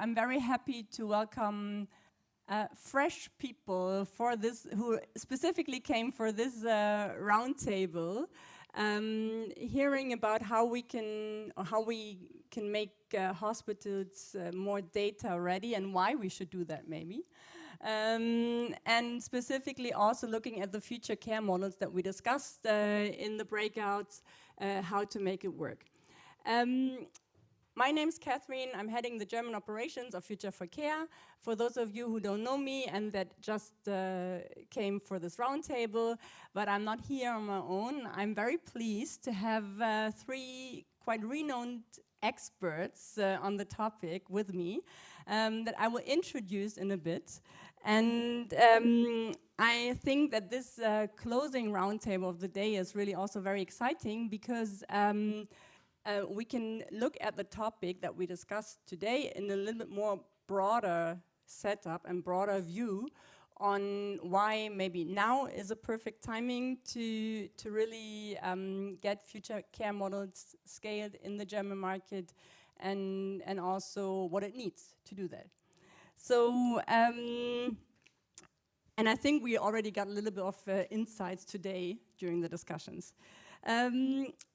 I'm very happy to welcome fresh people for this, who specifically came for this roundtable, hearing about how we can make hospitals more data ready and why we should do that maybe. And specifically also looking at the future care models that we discussed in the breakouts, how to make it work. My name's Catherine. I'm heading the German operations of Future for Care. For those of you who don't know me and that just came for this roundtable, but I'm not here on my own. I'm very pleased to have three quite renowned experts on the topic with me that I will introduce in a bit. And I think that this closing roundtable of the day is really also very exciting because we can look at the topic that we discussed today in a little bit more broader setup and broader view on why maybe now is a perfect timing to really get future care models scaled in the German market and also what it needs to do that. So, and I think we already got a little bit of insights today during the discussions.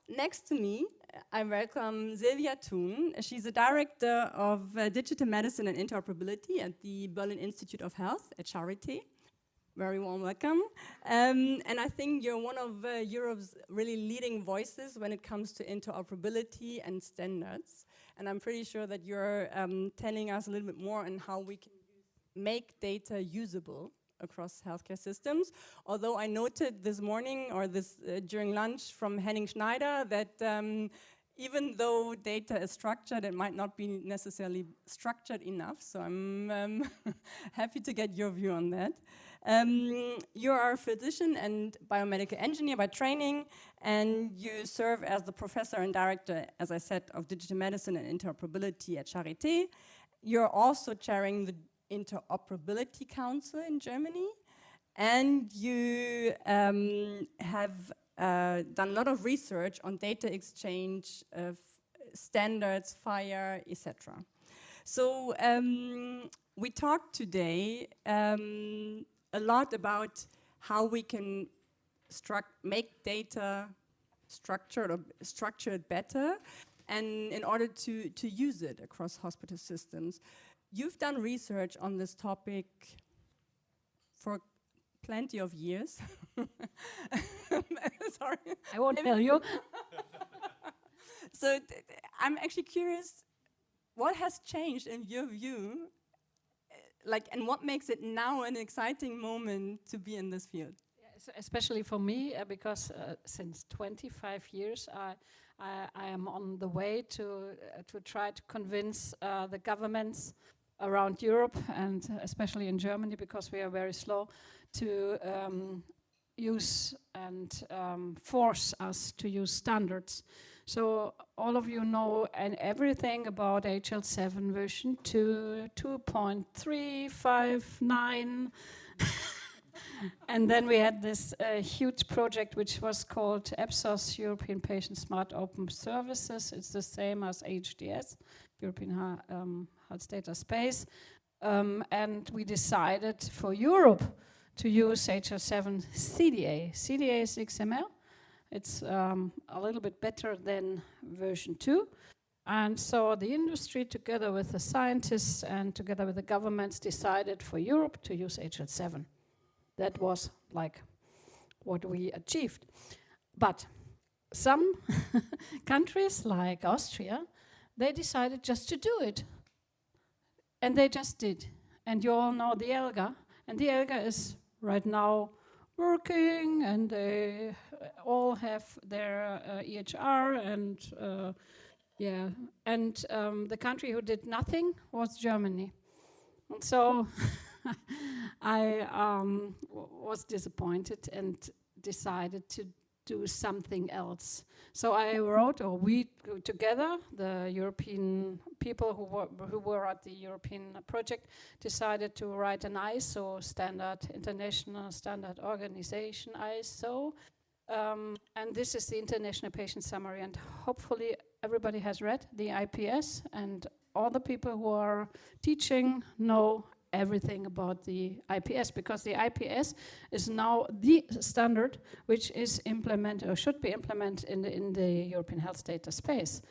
Next to me, I welcome Silvia Thun. She's a director of digital medicine and interoperability at the Berlin Institute of Health at Charité. Very warm welcome. And I think you're one of Europe's really leading voices when it comes to interoperability and standards. And I'm pretty sure that you're telling us a little bit more on how we can make data usable across healthcare systems. Although I noted this morning or this during lunch from Henning Schneider that even though data is structured, it might not be necessarily structured enough. So I'm happy to get your view on that. You are a physician and biomedical engineer by training, and you serve as the professor and director, as I said, of digital medicine and interoperability at Charité. You're also chairing the Interoperability Council in Germany, and you have done a lot of research on data exchange, standards, FHIR, etc. So we talked today a lot about how we can make data structured better, and in order to use it across hospital systems. You've done research on this topic for plenty of years. Sorry. I won't tell you. So I'm actually curious, what has changed in your view? And what makes it now an exciting moment to be in this field? Yeah, especially for me, because since 25 years, I am on the way to try to convince the governments around Europe and especially in Germany, because we are very slow to use and force us to use standards. So all of you know and everything about HL7 version 2.359. And then we had this huge project which was called EPSOS, European Patient Smart Open Services. It's the same as HDS, European Health Data Space. And we decided for Europe to use HL7 CDA. CDA is XML. It's a little bit better than version 2. And so the industry, together with the scientists and together with the governments, decided for Europe to use HL7. That was like what we achieved. But some countries, like Austria, they decided just to do it. And they just did. And you all know the ELGA. And the ELGA is right now working, and they all have their EHR, and yeah. And the country who did nothing was Germany. And so I was disappointed and decided to do something else. So I wrote, or we together, the European people who were at the European project, decided to write an ISO standard, International Standard Organization, ISO. And this is the International Patient Summary, and hopefully everybody has read the IPS, and all the people who are teaching know everything about the IPS, because the IPS is now the standard which is implemented or should be implemented in the European health data space.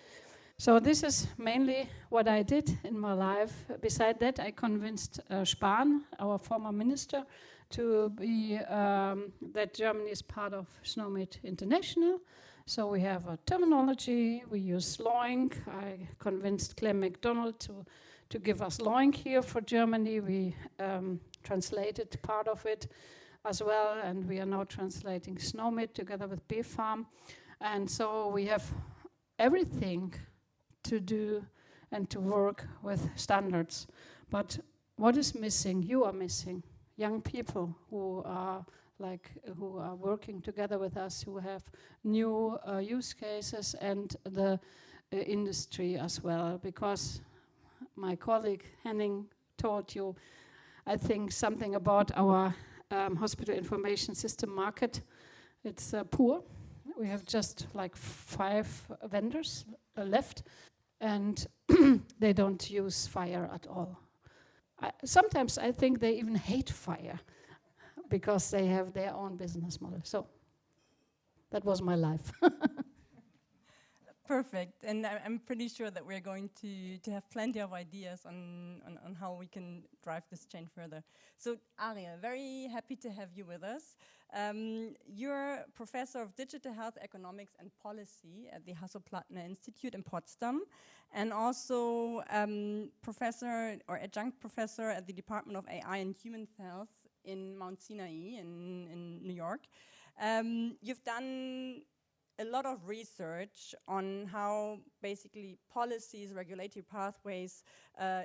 So this is mainly what I did in my life. Beside that, I convinced Spahn, our former minister, to be that Germany is part of SNOMED International. So we have a terminology, we use LOINC. I convinced Clem MacDonald to give us LOINC here for Germany. We translated part of it as well, and we are now translating SNOMED together with BfArM. And so we have everything to do and to work with standards. But what is missing? You are missing. Young people who are working together with us, who have new use cases, and the industry as well. Because my colleague Henning told you, I think, something about our hospital information system market. It's poor. We have just like 5 vendors left, and they don't use FHIR at all. Sometimes I think they even hate FHIR because they have their own business model. So that was my life. Perfect, and I'm pretty sure that we're going to have plenty of ideas on how we can drive this change further. So Aria, very happy to have you with us. You're Professor of Digital Health Economics and Policy at the Hasso-Plattner Institute in Potsdam, and also Professor or Adjunct Professor at the Department of AI and Human Health in Mount Sinai in New York. You've done a lot of research on how basically policies, regulatory pathways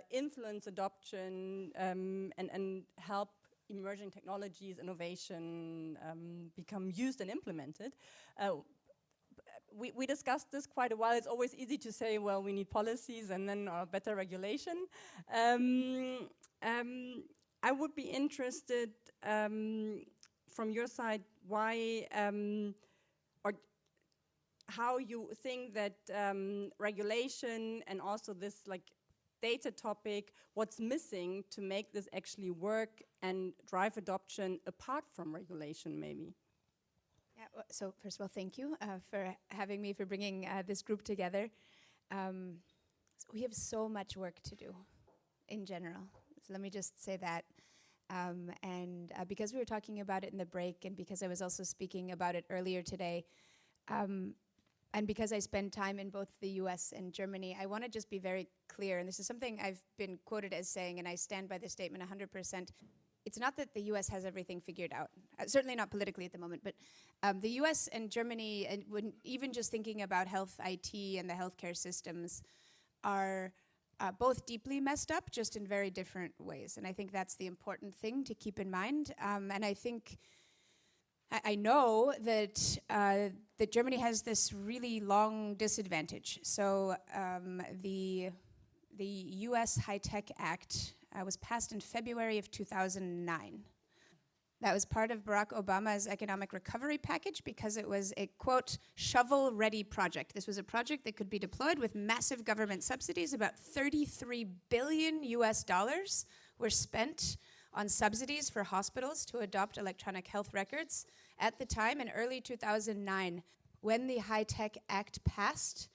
influence adoption and help emerging technologies, innovation become used and implemented. We discussed this quite a while. It's always easy to say, well, we need policies and then better regulation. I would be interested from your side why or how you think that regulation and also this like data topic, what's missing to make this actually work and drive adoption apart from regulation, maybe? Yeah, so first of all, thank you for having me, for bringing this group together. So we have so much work to do in general. So let me just say that. And because we were talking about it in the break, and because I was also speaking about it earlier today, and because I spend time in both the US and Germany, I want to just be very clear, and this is something I've been quoted as saying, and I stand by this statement 100%. It's not that the US has everything figured out, certainly not politically at the moment, but the US and Germany, and when even just thinking about health IT and the healthcare systems, are both deeply messed up, just in very different ways. And I think that's the important thing to keep in mind. And I think I know that that Germany has this really long disadvantage. So the U.S. High-Tech Act was passed in February of 2009. That was part of Barack Obama's economic recovery package because it was a, quote, shovel-ready project. This was a project that could be deployed with massive government subsidies. About $33 billion were spent on subsidies for hospitals to adopt electronic health records. At the time, in early 2009, when the High-Tech Act passed,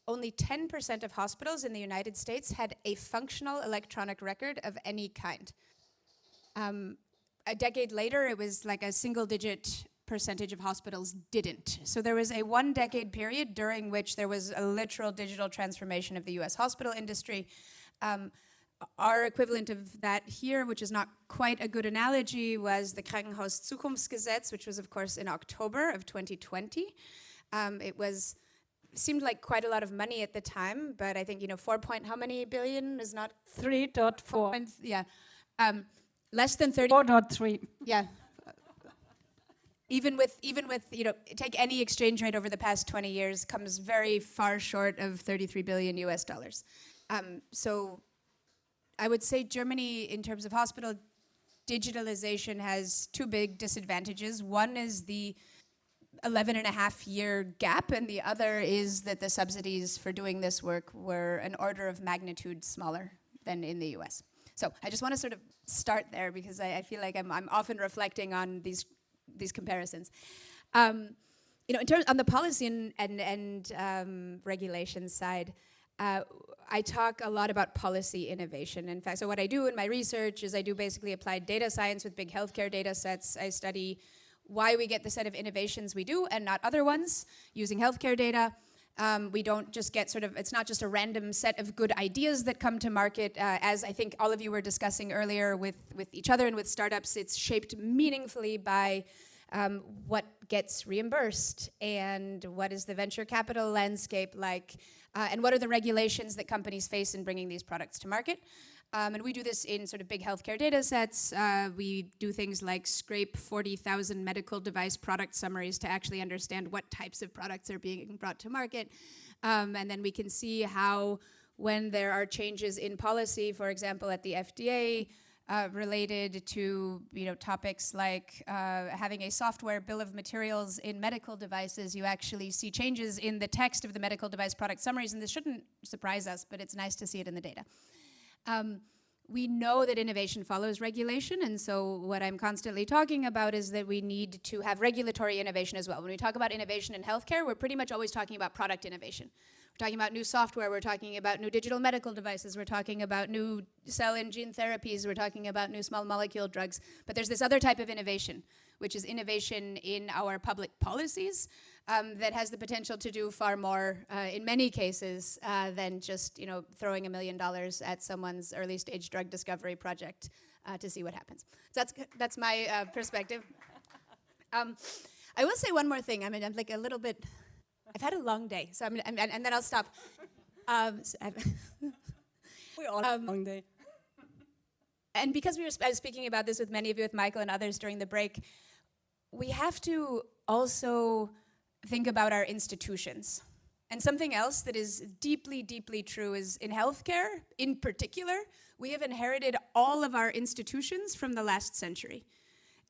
only 10% of hospitals in the United States had a functional electronic record of any kind. A decade later, it was like a single-digit percentage of hospitals didn't. So there was a 1-decade period during which there was a literal digital transformation of the US hospital industry. Our equivalent of that here, which is not quite a good analogy, was the Krankenhauszukunftsgesetz, which was, of course, in October of 2020. It seemed like quite a lot of money at the time, but I think, 4 point, how many billion is not? 3.4. Yeah. Less than 30. 4.3. Yeah. Even with, take any exchange rate over the past 20 years, comes very far short of $33 billion US. So I would say Germany, in terms of hospital digitalization, has 2 big disadvantages. One is the 11.5 year gap, and the other is that the subsidies for doing this work were an order of magnitude smaller than in the US. So I just want to sort of start there because I feel like I'm often reflecting on these comparisons. You know, in terms on the policy and regulation side, I talk a lot about policy innovation. In fact, so what I do in my research is I do basically applied data science with big healthcare data sets. I study why we get the set of innovations we do and not other ones using healthcare data. We don't just get sort of, it's not just a random set of good ideas that come to market. As I think all of you were discussing earlier with each other and with startups, it's shaped meaningfully by what gets reimbursed and what is the venture capital landscape like, and what are the regulations that companies face in bringing these products to market. And we do this in sort of big healthcare data sets. We do things like scrape 40,000 medical device product summaries to actually understand what types of products are being brought to market. And then we can see how, when there are changes in policy, for example, at the FDA, related to topics like having a software bill of materials in medical devices, you actually see changes in the text of the medical device product summaries, and this shouldn't surprise us, but it's nice to see it in the data. We know that innovation follows regulation, and so what I'm constantly talking about is that we need to have regulatory innovation as well. When we talk about innovation in healthcare, we're pretty much always talking about product innovation. We're talking about new software, we're talking about new digital medical devices, we're talking about new cell and gene therapies, we're talking about new small molecule drugs, but there's this other type of innovation, which is innovation in our public policies, that has the potential to do far more in many cases than just throwing $1 million at someone's early stage drug discovery project to see what happens. So that's my perspective. I will say one more thing. I mean, I'm like a little bit. I've had a long day, so and then I'll stop. We all have a long day. And because I was speaking about this with many of you, with Michael and others during the break, we have to also think about our institutions. And something else that is deeply, deeply true is in healthcare, in particular, we have inherited all of our institutions from the last century.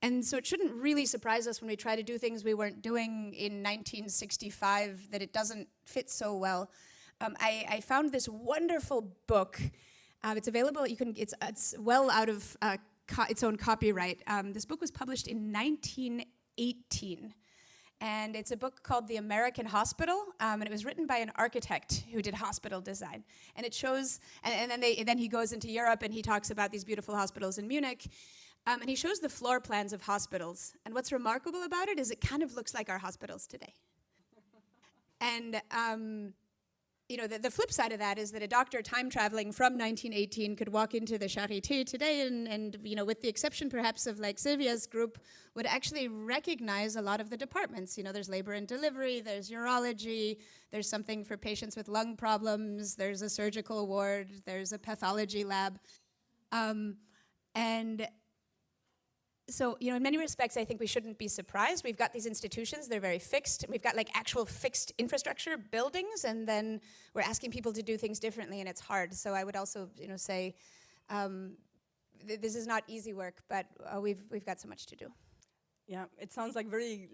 And so it shouldn't really surprise us when we try to do things we weren't doing in 1965 that it doesn't fit so well. I found this wonderful book. It's available. It's well out of its own copyright. This book was published in 1918. And it's a book called The American Hospital, and it was written by an architect who did hospital design. And it shows, and then he goes into Europe and he talks about these beautiful hospitals in Munich, and he shows the floor plans of hospitals. And what's remarkable about it is it kind of looks like our hospitals today. And the flip side of that is that a doctor time traveling from 1918 could walk into the Charité today and with the exception perhaps of like Sylvia's group, would actually recognize a lot of the departments. There's labor and delivery, there's urology, there's something for patients with lung problems, there's a surgical ward, there's a pathology lab. And so, in many respects, I think we shouldn't be surprised. We've got these institutions, they're very fixed. We've got like actual fixed infrastructure buildings, and then we're asking people to do things differently, and it's hard. So I would also, say, this is not easy work, but we've got so much to do. Yeah, it sounds like very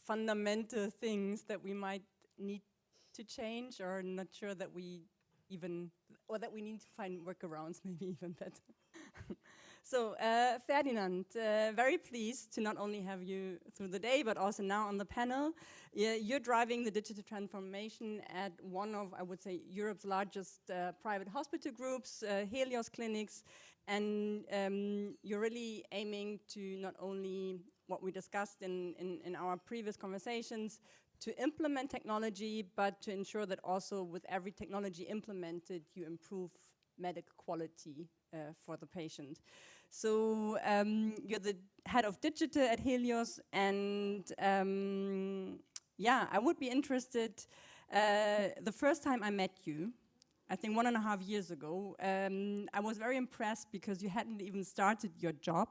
fundamental things that we might need to change, or not sure that we even, or that we need to find workarounds, maybe even better. So, Ferdinand, very pleased to not only have you through the day, but also now on the panel. You're driving the digital transformation at one of, I would say, Europe's largest private hospital groups, Helios Clinics, and you're really aiming to not only what we discussed in our previous conversations, to implement technology, but to ensure that also with every technology implemented, you improve medical quality for the patient. So you're the head of digital at Helios, and I would be interested, the first time I met you, I think 1.5 years ago, I was very impressed because you hadn't even started your job,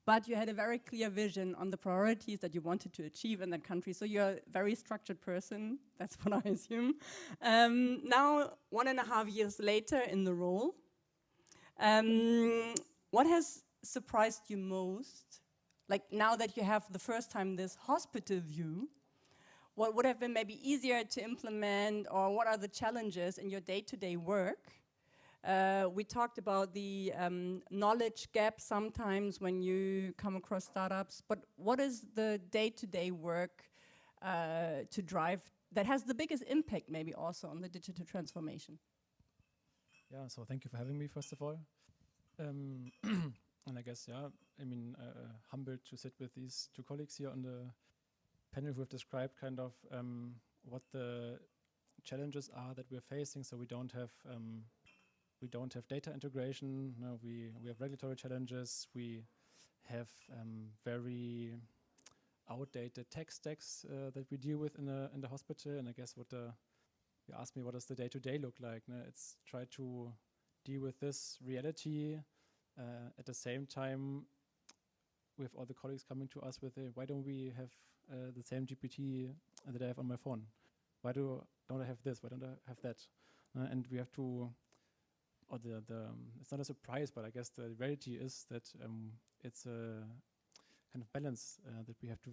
but you had a very clear vision on the priorities that you wanted to achieve in that country. So you're a very structured person, that's what I assume. Now, 1.5 years later in the role, what has surprised you most? Like now that you have the first time this hospital view, what would have been maybe easier to implement, or what are the challenges in your day-to-day work? We talked about the knowledge gap sometimes when you come across startups, but what is the day-to-day work to drive that has the biggest impact maybe also on the digital transformation? Yeah, so thank you for having me, first of all. And I guess, yeah, I mean, humbled to sit with these two colleagues here on the panel who have described kind of what the challenges are that we're facing. So we don't have data integration. No, we have regulatory challenges. We have very outdated tech stacks that we deal with in the hospital. And I guess you asked me, what does the day-to-day look like? No, it's try to deal with this reality. At the same time, we have all the colleagues coming to us with, why don't we have the same GPT that I have on my phone? Why don't I have this? Why don't I have that? And we have to, or it's not a surprise, but I guess the reality is that it's a kind of balance that we have to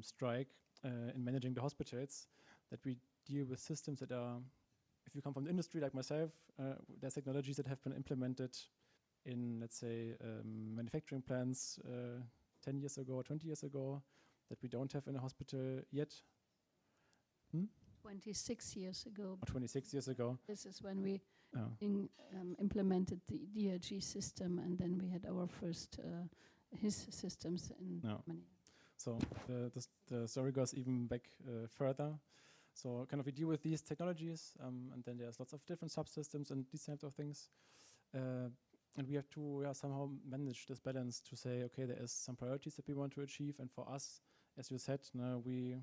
strike in managing the hospitals, that we deal with systems that are, if you come from the industry like myself, there's technologies that have been implemented in, let's say, manufacturing plants 10 years ago, 20 years ago, that we don't have in a hospital yet. 26 years ago. Or 26 years ago. This is when we implemented the DRG system, and then we had our first HIS systems in Germany. So the story goes even back further. So kind of we deal with these technologies, and then there's lots of different subsystems and these types of things. And we have to somehow manage this balance to say, okay, there is some priorities that we want to achieve. And for us, as you said, we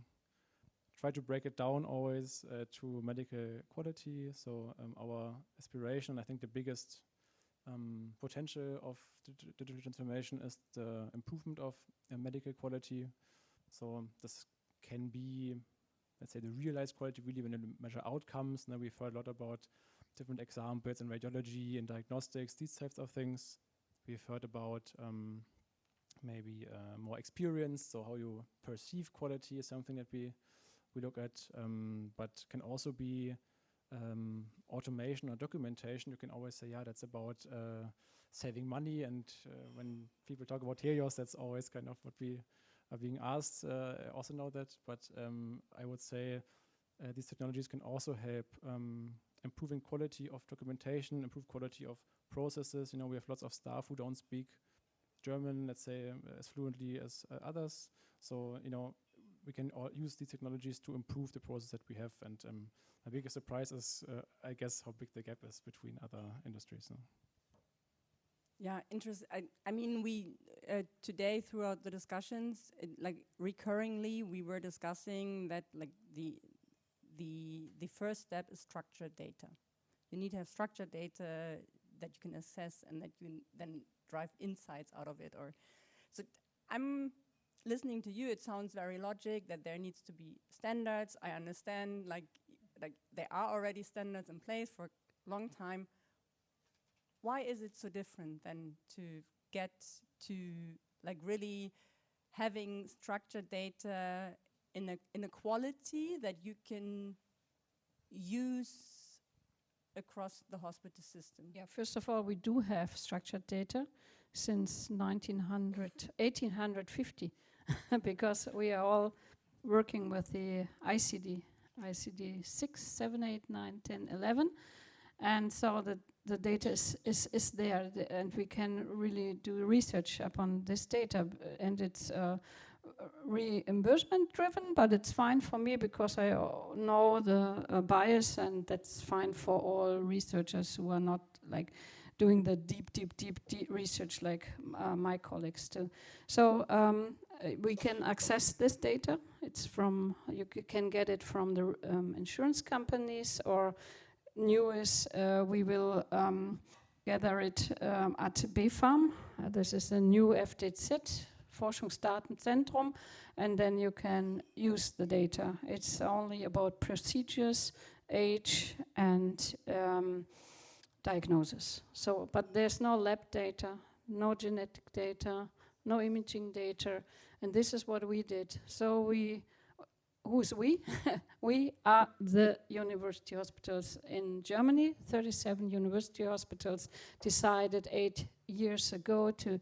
try to break it down always to medical quality. So our aspiration, I think the biggest potential of digital transformation is the improvement of medical quality. So this can be, let's say, the realized quality really when you measure outcomes. Now we've heard a lot about different examples in radiology and diagnostics, these types of things. We've heard about maybe more experience, so how you perceive quality is something that we look at, but can also be automation or documentation. You can always say, yeah, that's about saving money, and when people talk about Helios, that's always kind of what we are being asked. I also know that, but I would say these technologies can also help improving quality of documentation, improve quality of processes. You know, we have lots of staff who don't speak German, let's say, as fluently as others. So, you know, we can all use these technologies to improve the process that we have. And my biggest surprise is, I guess, how big the gap is between other industries. Yeah, interesting. I mean, we today throughout the discussions, like recurringly, we were discussing that like the first step is structured data. You need to have structured data that you can assess and that you then drive insights out of it. Or so I'm listening to you. It sounds very logic that there needs to be standards. I understand like there are already standards in place for a long time. Why is it so different than to get to like really having structured data in a quality that you can use across the hospital system? Yeah, first of all, we do have structured data since 1850, because we are all working with the ICD 6, 7, 8, 9, 10, 11. And so the data is there, and we can really do research upon this data. And it's reimbursement driven, but it's fine for me because I know the bias, and that's fine for all researchers who are not like doing the deep research like my colleagues do. So we can access this data. It's from, you can get it from the insurance companies, or newest, we will gather it at BfArM. This is a new FDZ, Forschungsdatenzentrum, and then you can use the data. It's only about procedures, age, and diagnosis. So, but there's no lab data, no genetic data, no imaging data, and this is what we did. So who's we? We are the university hospitals in Germany. 37 university hospitals decided 8 years ago to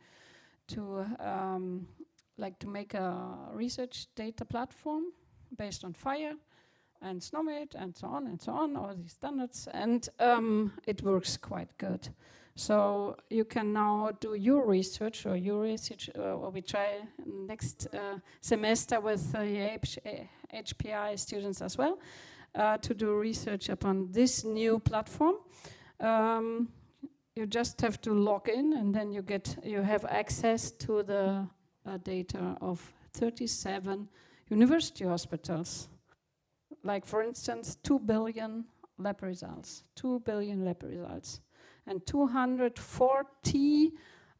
make a research data platform based on FHIR and SNOMED and so on, all these standards, and it works quite good. So you can now do your research, or we try next semester with the HPI students as well, to do research upon this new platform. You just have to log in, and then you have access to the data of 37 university hospitals. Like, for instance, 2 billion lab results, and 240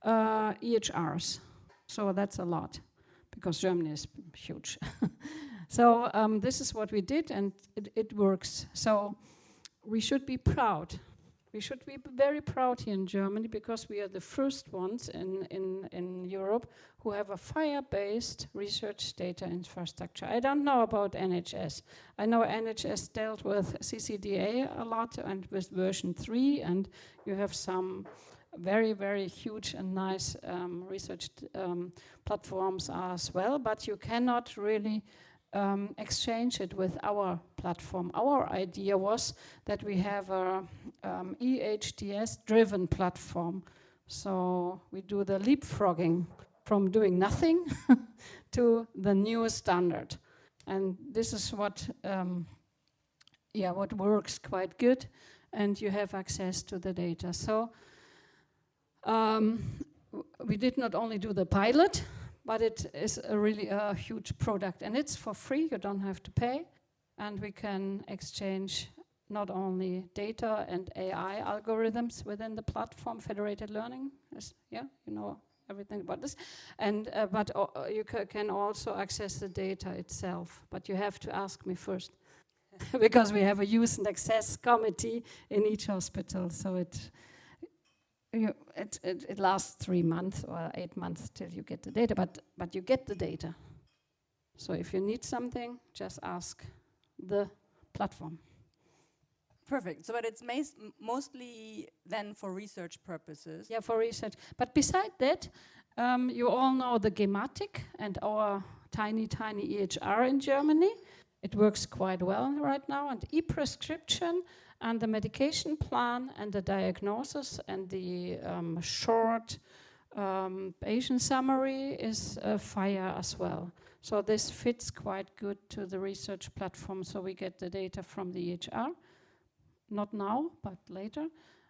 EHRs. So that's a lot, because Germany is huge. So this is what we did, and it works. So we should be proud. We should be very proud here in Germany, because we are the first ones in Europe who have a FHIR-based research data infrastructure. I don't know about NHS. I know NHS dealt with CCDA a lot and with version 3, and you have some very, very huge and nice research platforms as well, but you cannot really exchange it with our platform. Our idea was that we have a EHDS-driven platform. So we do the leapfrogging from doing nothing to the new standard. And this is what works quite good, and you have access to the data. So we did not only do the pilot, but it is really a huge product, and it's for free. You don't have to pay, and we can exchange not only data and AI algorithms within the platform. Federated learning, you know everything about this, and but you can also access the data itself. But you have to ask me first, because we have a use and access committee in each hospital. So it lasts 3 months or 8 months till you get the data, but you get the data. So if you need something, just ask the platform. Perfect. So, but it's mostly then for research purposes. Yeah, for research. But beside that, you all know the Gematik and our tiny EHR in Germany. It works quite well right now, and e-prescription and the medication plan and the diagnosis and the short patient summary is FHIR as well. So this fits quite good to the research platform, so we get the data from the EHR, not now, but later,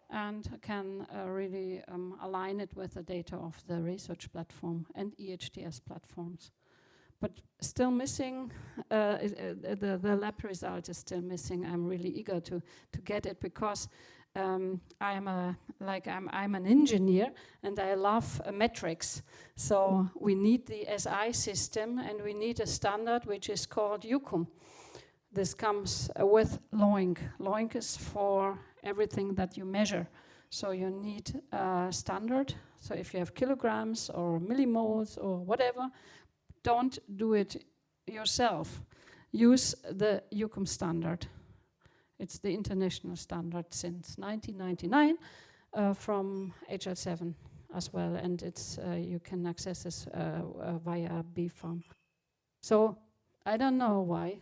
and can really align it with the data of the research platform and EHDS platforms. But still missing, the lab result is still missing. I'm really eager to get it, because I'm an engineer and I love metrics. So we need the SI system, and we need a standard which is called UCUM. This comes with LOINC. LOINC is for everything that you measure. So you need a standard. So if you have kilograms or millimoles or whatever, don't do it yourself. Use the UCUM standard. It's the international standard since 1999 from HL7 as well, and it's you can access this via BFARM. So I don't know why.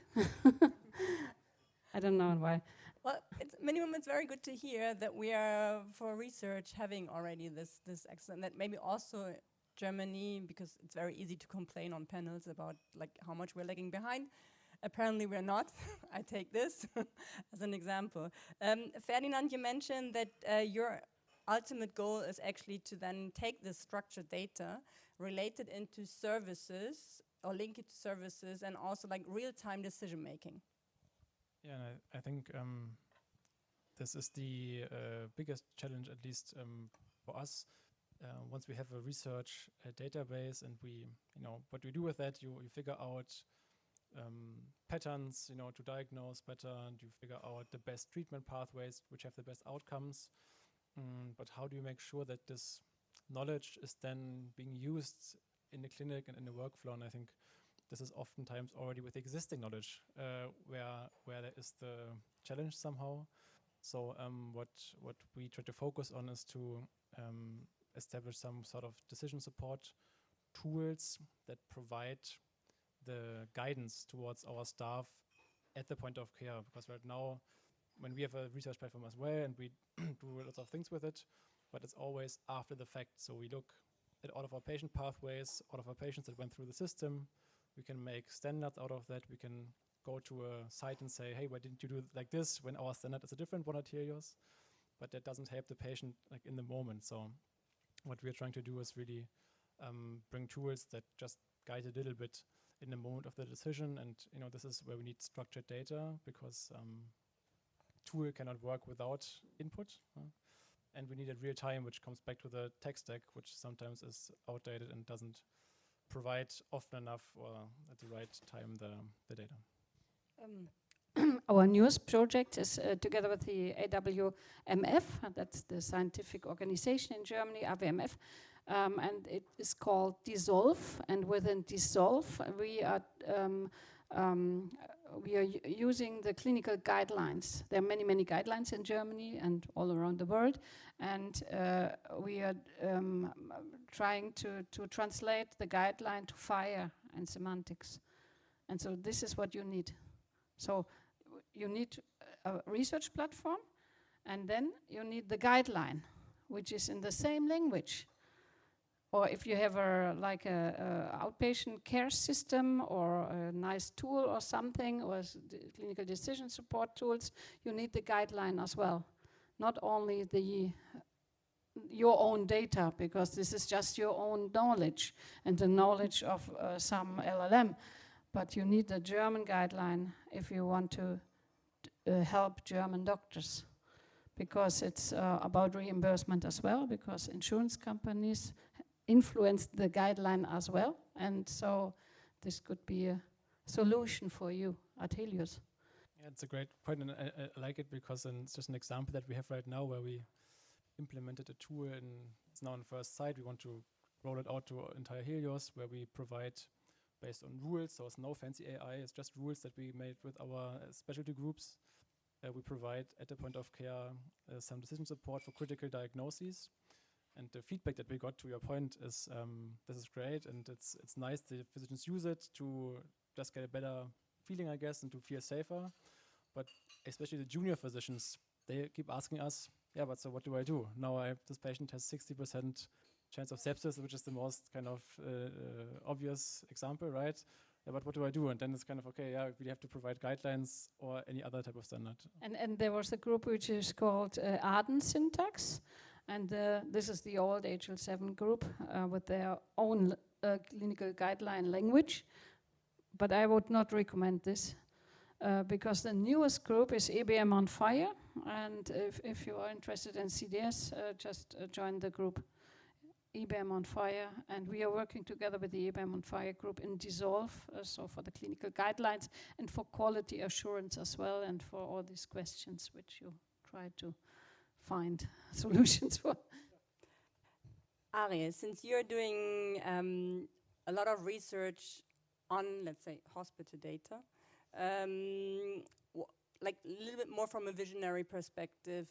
I don't know why. Well, minimum, it's very good to hear that we are, for research, having already this excellent, that maybe also Germany, because it's very easy to complain on panels about like how much we're lagging behind. Apparently we're not. I take this as an example. Ferdinand, you mentioned that your ultimate goal is actually to then take this structured data, relate it into services, or link it to services, and also like real-time decision making. Yeah, and I think this is the biggest challenge, at least for us. Once we have a research database, and we, what we do with that, you figure out patterns, to diagnose better, and you figure out the best treatment pathways which have the best outcomes. But how do you make sure that this knowledge is then being used in the clinic and in the workflow? And I think this is oftentimes already with existing knowledge, where there is the challenge somehow. So what we try to focus on is to establish some sort of decision support tools that provide the guidance towards our staff at the point of care. Because right now, when we have a research platform as well, and we do lots of things with it, but it's always after the fact. So we look at all of our patient pathways, all of our patients that went through the system. We can make standards out of that. We can go to a site and say, hey, why didn't you do it like this when our standard is a different one at Helios? But that doesn't help the patient like in the moment. So what we're trying to do is really bring tools that just guide a little bit in the moment of the decision. And this is where we need structured data, because tool cannot work without input. And we need it real time, which comes back to the tech stack, which sometimes is outdated and doesn't provide often enough or at the right time the data. Our newest project is together with the AWMF, that's the scientific organization in Germany, AWMF, and it is called Dissolve. And within Dissolve, we are using the clinical guidelines. There are many guidelines in Germany and all around the world, and we are trying to translate the guideline to FHIR and semantics. And so this is what you need. So you need a research platform, and then you need the guideline, which is in the same language. Or if you have a outpatient care system or a nice tool or something, or clinical decision support tools, you need the guideline as well. Not only your own data, because this is just your own knowledge and the knowledge of some LLM. But you need the German guideline if you want to help German doctors, because it's about reimbursement as well, because insurance companies influence the guideline as well. And so this could be a solution for you at Helios. Yeah, it's a great point, and I like it because it's just an example that we have right now where we implemented a tool, and it's now on the first site. We want to roll it out to entire Helios, where we provide based on rules, so it's no fancy AI, it's just rules that we made with our specialty groups. We provide at the point of care some decision support for critical diagnoses. And the feedback that we got, to your point, is this is great, and it's nice the physicians use it to just get a better feeling, I guess, and to feel safer. But especially the junior physicians, they keep asking us, yeah, but so what do I do? Now this patient has 60% chance of sepsis, which is the most kind of obvious example, right? Yeah, but what do I do? And then it's kind of, okay, yeah, we have to provide guidelines or any other type of standard. And there was a group which is called ADEN syntax. And this is the old HL7 group with their own clinical guideline language. But I would not recommend this because the newest group is EBM on FHIR. And if you are interested in CDS, just join the group EBM on FHIR. And we are working together with the EBM on FHIR group in Dissolve, so for the clinical guidelines and for quality assurance as well, and for all these questions which you try to find solutions for. Ari, since you're doing a lot of research on, let's say, hospital data, like a little bit more from a visionary perspective,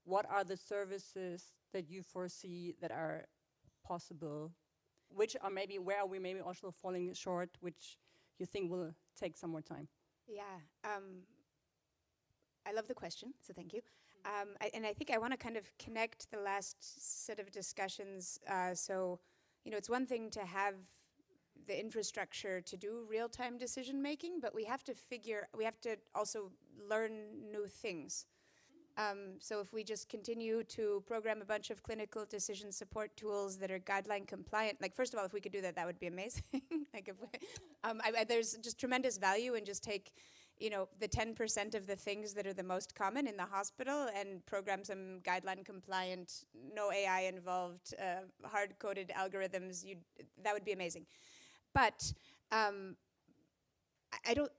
what are the services that you foresee that are possible, which are maybe, where are we maybe also falling short, which you think will take some more time? Yeah, I love the question, so thank you. And I think I want to kind of connect the last set of discussions. So, it's one thing to have the infrastructure to do real-time decision making, but we have to also learn new things. So if we just continue to program a bunch of clinical decision support tools that are guideline compliant, like first of all, if we could do that, that would be amazing. Like if there's just tremendous value in just take the 10% of the things that are the most common in the hospital and program some guideline compliant, no AI involved, hard-coded algorithms. That would be amazing. But I don't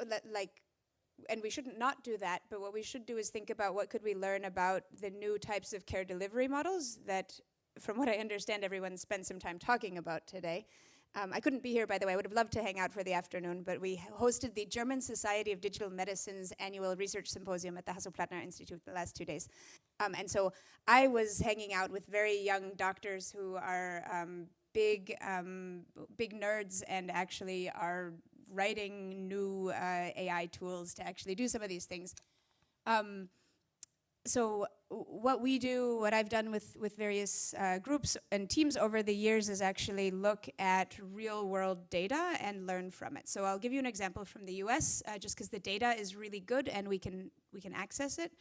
and we shouldn't not do that, but what we should do is think about what could we learn about the new types of care delivery models that, from what I understand, everyone spent some time talking about today. I couldn't be here, by the way. I would have loved to hang out for the afternoon, but we hosted the German Society of Digital Medicine's annual research symposium at the Hasso-Plattner Institute the last 2 days. And so I was hanging out with very young doctors who are big nerds and actually are writing new AI tools to actually do some of these things. So what we do, what I've done with various groups and teams over the years is actually look at real world data and learn from it. So I'll give you an example from the US, just because the data is really good and we can access it.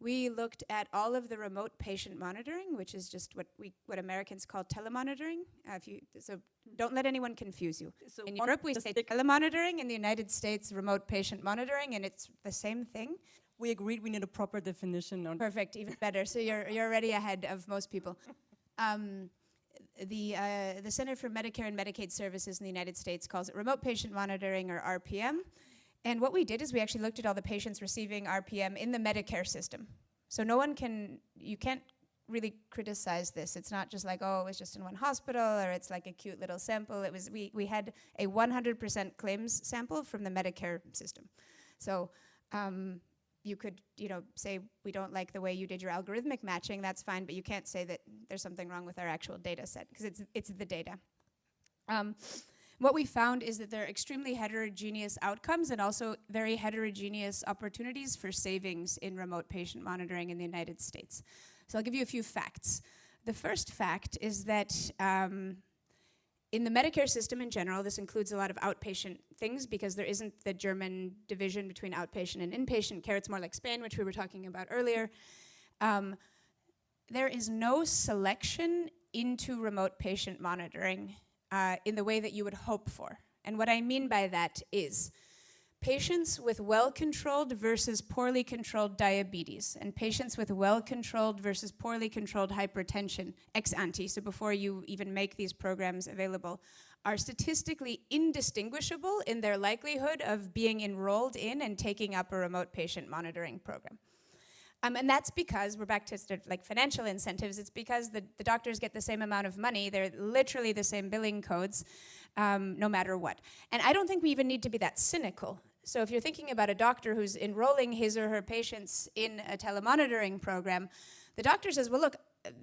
We looked at all of the remote patient monitoring, which is just what Americans call telemonitoring. So don't let anyone confuse you. So in Europe, we say telemonitoring. In the United States, remote patient monitoring, and it's the same thing. We agreed we need a proper definition. Perfect, even better. So you're already ahead of most people. The Center for Medicare and Medicaid Services in the United States calls it remote patient monitoring, or RPM. And what we did is we actually looked at all the patients receiving RPM in the Medicare system. So you can't really criticize this. It's not just like, oh, it was just in one hospital, or it's like a cute little sample. It was, we had a 100% claims sample from the Medicare system. So you could, say we don't like the way you did your algorithmic matching, that's fine, but you can't say that there's something wrong with our actual data set, because it's the data. What we found is that there are extremely heterogeneous outcomes and also very heterogeneous opportunities for savings in remote patient monitoring in the United States. So I'll give you a few facts. The first fact is that in the Medicare system in general, this includes a lot of outpatient things because there isn't the German division between outpatient and inpatient care. It's more like Spain, which we were talking about earlier. There is no selection into remote patient monitoring in the way that you would hope for. And what I mean by that is patients with well-controlled versus poorly controlled diabetes, and patients with well-controlled versus poorly controlled hypertension ex ante, so before you even make these programs available, are statistically indistinguishable in their likelihood of being enrolled in and taking up a remote patient monitoring program. And that's because, we're back to like financial incentives, it's because the doctors get the same amount of money, they're literally the same billing codes, no matter what. And I don't think we even need to be that cynical. So if you're thinking about a doctor who's enrolling his or her patients in a telemonitoring program, the doctor says, well, look,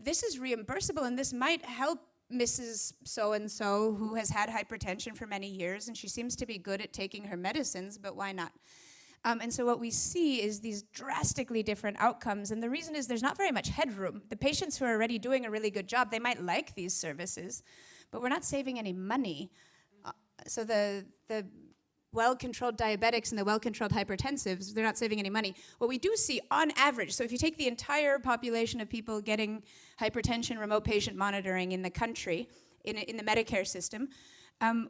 this is reimbursable and this might help Mrs. So-and-so who has had hypertension for many years and she seems to be good at taking her medicines, but why not? And so what we see is these drastically different outcomes, and the reason is there's not very much headroom. The patients who are already doing a really good job, they might like these services, but we're not saving any money. So the well-controlled diabetics and the well-controlled hypertensives, they're not saving any money. What we do see on average, so if you take the entire population of people getting hypertension remote patient monitoring in the country, in the Medicare system,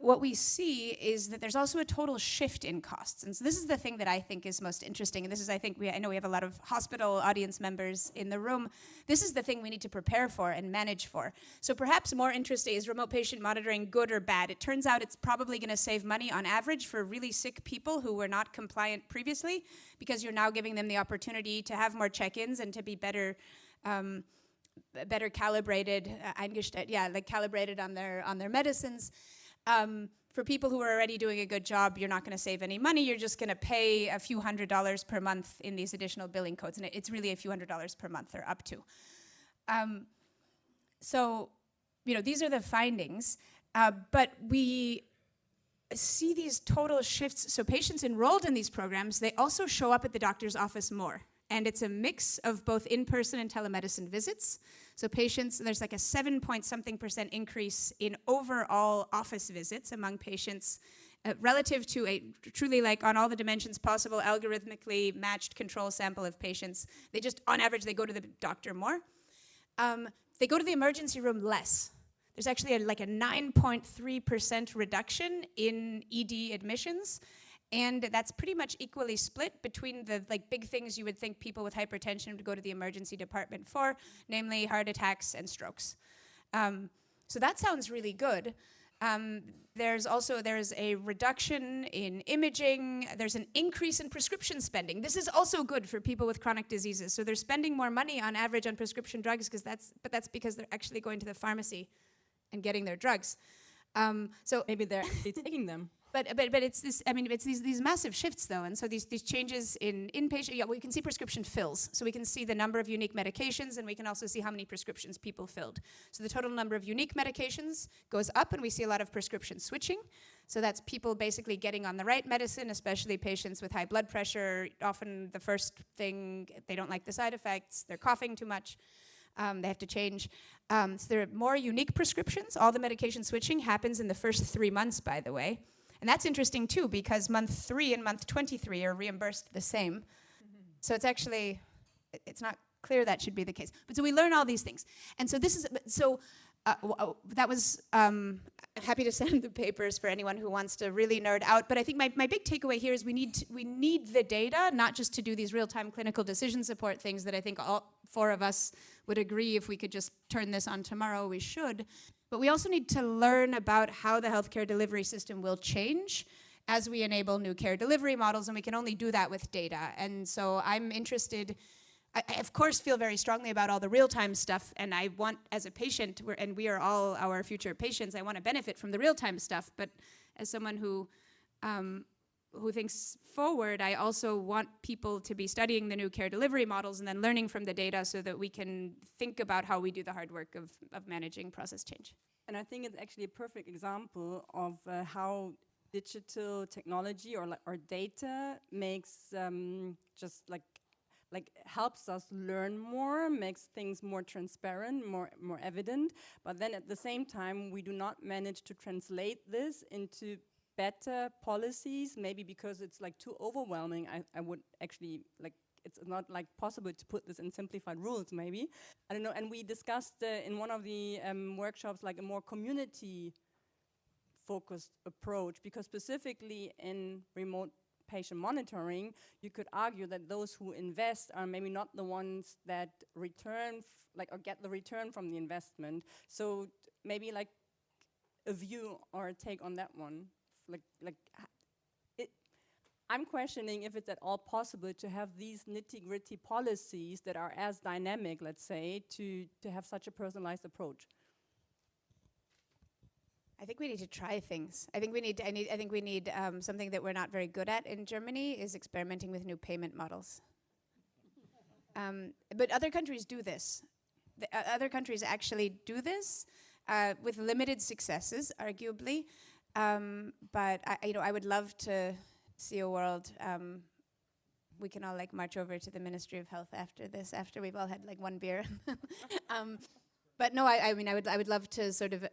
what we see is that there's also a total shift in costs. And so this is the thing that I think is most interesting. And this is, I know we have a lot of hospital audience members in the room. This is the thing we need to prepare for and manage for. So perhaps more interesting, is remote patient monitoring good or bad? It turns out it's probably going to save money on average for really sick people who were not compliant previously, because you're now giving them the opportunity to have more check-ins and to be better calibrated, calibrated on their medicines. For people who are already doing a good job, you're not going to save any money. You're just going to pay a few $100s per month in these additional billing codes. And it's really a few $100s per month or up to. So, these are the findings. But we see these total shifts. So patients enrolled in these programs, they also show up at the doctor's office more. And it's a mix of both in-person and telemedicine visits. So patients, there's like a 7-point-something% increase in overall office visits among patients relative to a truly, like, on all the dimensions possible, algorithmically matched control sample of patients. They just, on average, they go to the doctor more. They go to the emergency room less. There's actually a 9.3% reduction in ED admissions. And that's pretty much equally split between the big things you would think people with hypertension would go to the emergency department for, namely heart attacks and strokes. So that sounds really good. There's a reduction in imaging. There's an increase in prescription spending. This is also good for people with chronic diseases. So they're spending more money on average on prescription drugs, but that's because they're actually going to the pharmacy and getting their drugs. So Maybe they're actually taking them. But it's this. I mean, it's these massive shifts though, and so these changes in inpatient. Yeah, we can see prescription fills, so we can see the number of unique medications, and we can also see how many prescriptions people filled. So the total number of unique medications goes up, and we see a lot of prescription switching. So that's people basically getting on the right medicine, especially patients with high blood pressure. Often the first thing, they don't like the side effects. They're coughing too much. They have to change. So there are more unique prescriptions. All the medication switching happens in the first 3 months, by the way. And that's interesting too, because month 3 and month 23 are reimbursed the same. So it's actually, it's not clear that should be the case. But so we learn all these things. And so this is, that was, happy to send the papers for anyone who wants to really nerd out. But I think my big takeaway here is we need the data, not just to do these real-time clinical decision support things that I think all 4 of us would agree if we could just turn this on tomorrow, we should. But we also need to learn about how the healthcare delivery system will change as we enable new care delivery models, and we can only do that with data. And so I'm interested, I of course feel very strongly about all the real-time stuff, and I want, as a patient, and we are all our future patients, I want to benefit from the real-time stuff, but as someone who thinks forward, I also want people to be studying the new care delivery models and then learning from the data so that we can think about how we do the hard work of managing process change. And I think it's actually a perfect example of how digital technology or data makes just like helps us learn more, makes things more transparent, more evident. But then at the same time, we do not manage to translate this into better policies, maybe because it's like too overwhelming. I would actually like, it's not like possible to put this in simplified rules maybe. I don't know, and we discussed in one of the workshops like a more community focused approach, because specifically in remote patient monitoring, you could argue that those who invest are maybe not the ones that return, or get the return from the investment. So maybe like a view or a take on that one. I'm questioning if it's at all possible to have these nitty-gritty policies that are as dynamic, let's say, to have such a personalized approach. I think we need to try things. I think we need something that we're not very good at in Germany is experimenting with new payment models. But other countries do this. Other countries actually do this with limited successes, arguably. But I would love to see a world. We can all like march over to the Ministry of Health after this, after we've all had like one beer. But no, I mean, I would love to sort of.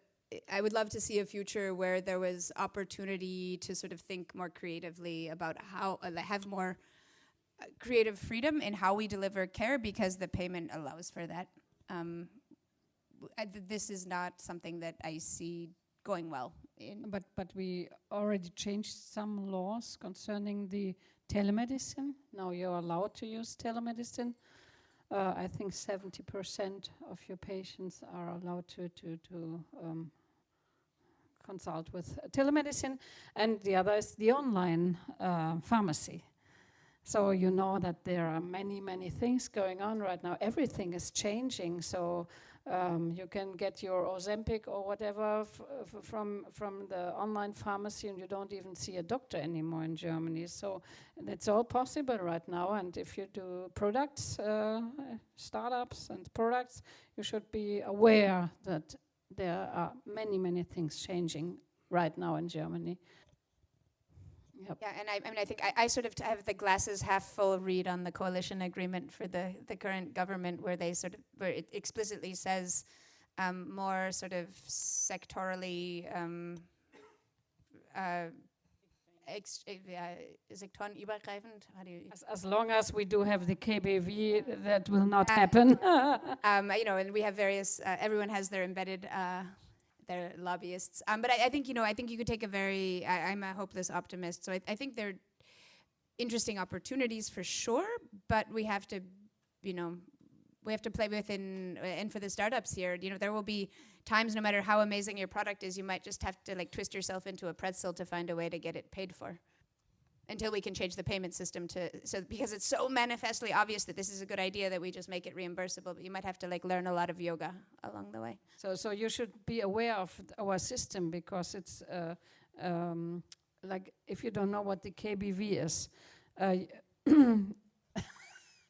I would love to see a future where there was opportunity to sort of think more creatively about how have more creative freedom in how we deliver care, because the payment allows for that. This is not something that I see going well. But we already changed some laws concerning the telemedicine. Now you're allowed to use telemedicine. I think 70% of your patients are allowed to consult with telemedicine, and the other is the online pharmacy. So you know that there are many things going on right now. Everything is changing. So you can get your Ozempic or whatever from the online pharmacy, and you don't even see a doctor anymore in Germany. So it's all possible right now. And if you do products, startups and products, you should be aware that there are many things changing right now in Germany. Yep. Yeah, and I mean, I think I sort of have the glasses half full read on the coalition agreement for the current government, where where it explicitly says more sort of sectorally sektorenübergreifend. How do you? As long as we do have the KBV, that will not happen. And we have various. Everyone has their embedded. Their lobbyists, but I think you could take a very. I'm a hopeless optimist, so I think there are interesting opportunities for sure, but we have to, play within. And for the startups here, there will be times, no matter how amazing your product is, you might just have to like twist yourself into a pretzel to find a way to get it paid for. until we can change the payment system because it's so manifestly obvious that this is a good idea that we just make it reimbursable, but you might have to like learn a lot of yoga along the way. So you should be aware of our system, because it's like, if you don't know what the KBV is,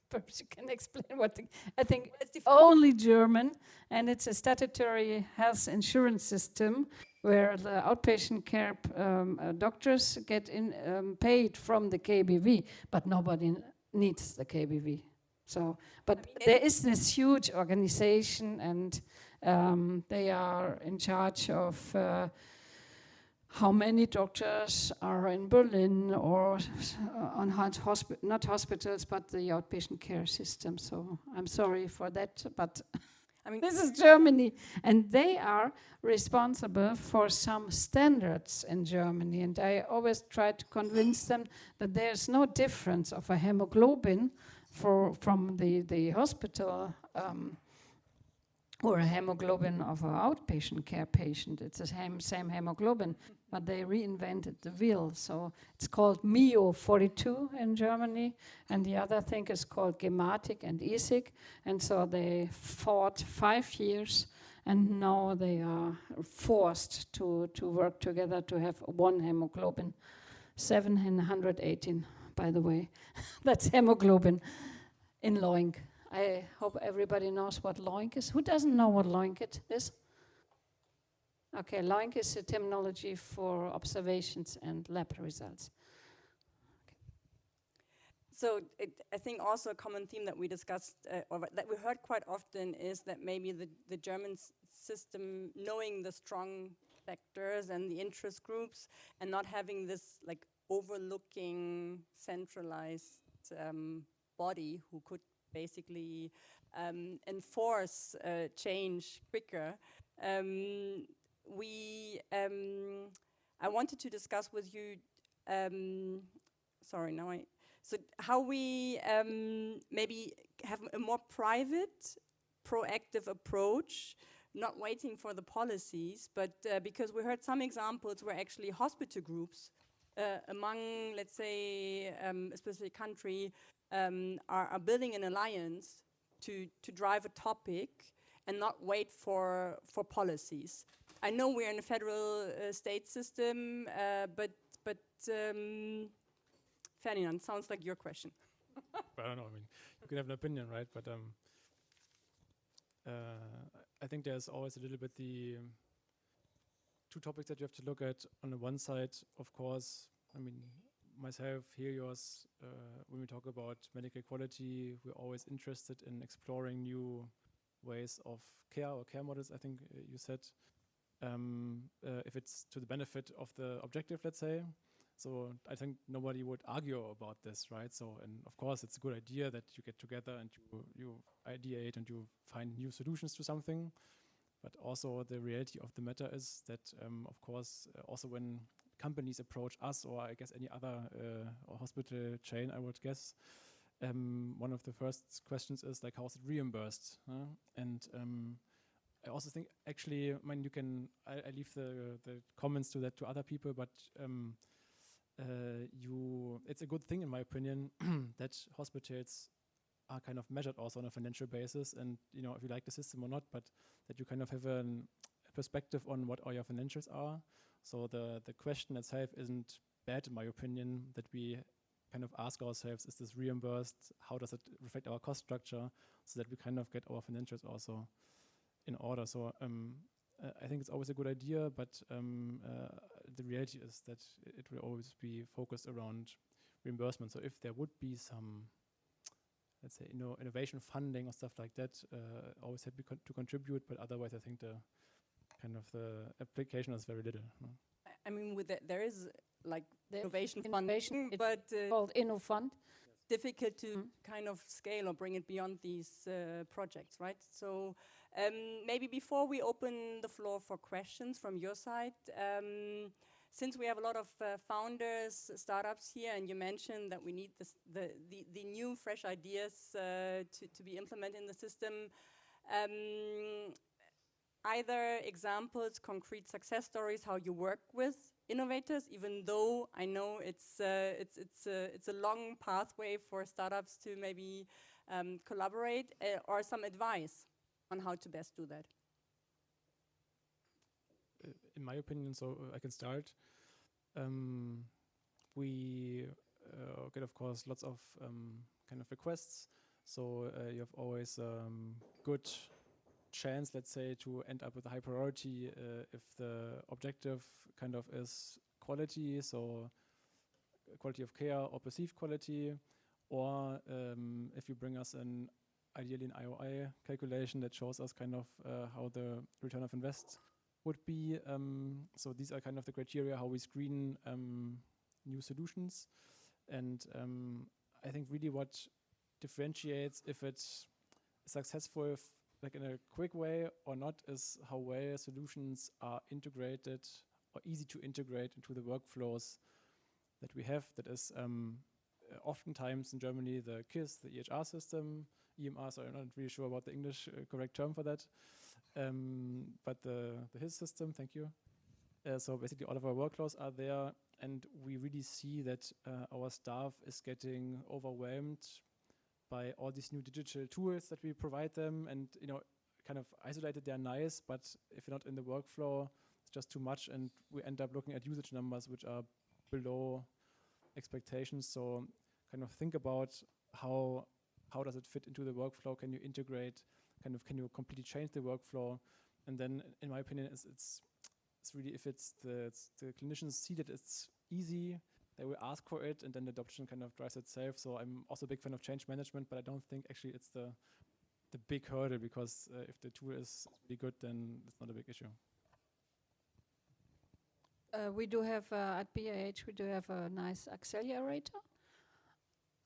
perhaps you can explain what I think it's only German, and it's a statutory health insurance system where the outpatient care doctors get paid from the KBV, but nobody needs the KBV. So, but there is this huge organization, and they are in charge of how many doctors are in Berlin, or on not hospitals, but the outpatient care system. So I'm sorry for that, but I mean, this is Germany, and they are responsible for some standards in Germany. And I always try to convince them that there's no difference of a hemoglobin from the hospital or a hemoglobin of an outpatient care patient. It's the same hemoglobin, but they reinvented the wheel. So it's called Mio 42 in Germany, and the other thing is called Gematik and ISIG. And so they fought 5 years, and now they are forced to work together to have one hemoglobin. 718, by the way. That's hemoglobin in Loink. I hope everybody knows what Loink is. Who doesn't know what Loink is? Okay, Loink is a terminology for observations and lab results. So I think also a common theme that we discussed, or that we heard quite often, is that maybe the German system, knowing the strong sectors and the interest groups, and not having this like overlooking centralized body who could basically enforce change quicker. I wanted to discuss with you, so how we maybe have a more private, proactive approach, not waiting for the policies, but because we heard some examples where actually hospital groups among, let's say, a specific country are building an alliance to drive a topic and not wait for policies. I know we're in a federal state system, but Ferdinand, sounds like your question. I don't know. I mean, you can have an opinion, right? But I think there's always a little bit the two topics that you have to look at. On the one side, of course, I mean, myself, Helios, when we talk about medical quality, we're always interested in exploring new ways of care or care models, I think you said, if it's to the benefit of the objective, let's say. So I think nobody would argue about this, right? So, and of course, it's a good idea that you get together and you ideate and you find new solutions to something. But also the reality of the matter is that, of course, also when companies approach us, or I guess any other hospital chain, I would guess, one of the first questions is like, how is it reimbursed? And I also think, actually, I mean, I leave the comments to that to other people, but it's a good thing, in my opinion, that hospitals are kind of measured also on a financial basis, and if you like the system or not, but that you kind of have a perspective on what all your financials are. So the question itself isn't bad, in my opinion, that we kind of ask ourselves, is this reimbursed? How does it reflect our cost structure? So that we kind of get our financials also in order. So I think it's always a good idea, but the reality is that it will always be focused around reimbursement. So if there would be some, let's say, innovation funding or stuff like that, always happy to contribute, but otherwise I think the application is very little. No? I mean, with there is like innovation funding, but called InnoFund. Difficult to kind of scale or bring it beyond these projects, right? So maybe before we open the floor for questions from your side, since we have a lot of founders, startups here, and you mentioned that we need the new, fresh ideas to be implemented in the system, either examples, concrete success stories, how you work with innovators, even though I know it's a long pathway for startups to maybe collaborate, or some advice on how to best do that? In my opinion, so I can start. We get, of course, lots of kind of requests. So you have always good chance, let's say, to end up with a high priority if the objective kind of is quality, so quality of care or perceived quality, or if you bring us ideally an IOI calculation that shows us kind of how the return of invest would be. So these are kind of the criteria how we screen new solutions. And I think really what differentiates if it's successful like in a quick way or not is how well solutions are integrated or easy to integrate into the workflows that we have. That is oftentimes in Germany the KISS, the EHR system, EMR, so I'm not really sure about the English correct term for that. But the HIS system, thank you. So basically all of our workflows are there, and we really see that our staff is getting overwhelmed by all these new digital tools that we provide them, and kind of isolated, they're nice, but if you're not in the workflow, it's just too much, and we end up looking at usage numbers which are below expectations. So kind of think about how does it fit into the workflow? Can you integrate? Can you completely change the workflow? And then, in my opinion, it's really if the clinicians see that it's easy, they will ask for it, and then the adoption kind of drives itself. So I'm also a big fan of change management, but I don't think actually it's the big hurdle, because if the tool is really good, then it's not a big issue. We do have at BIH, we do have a nice accelerator.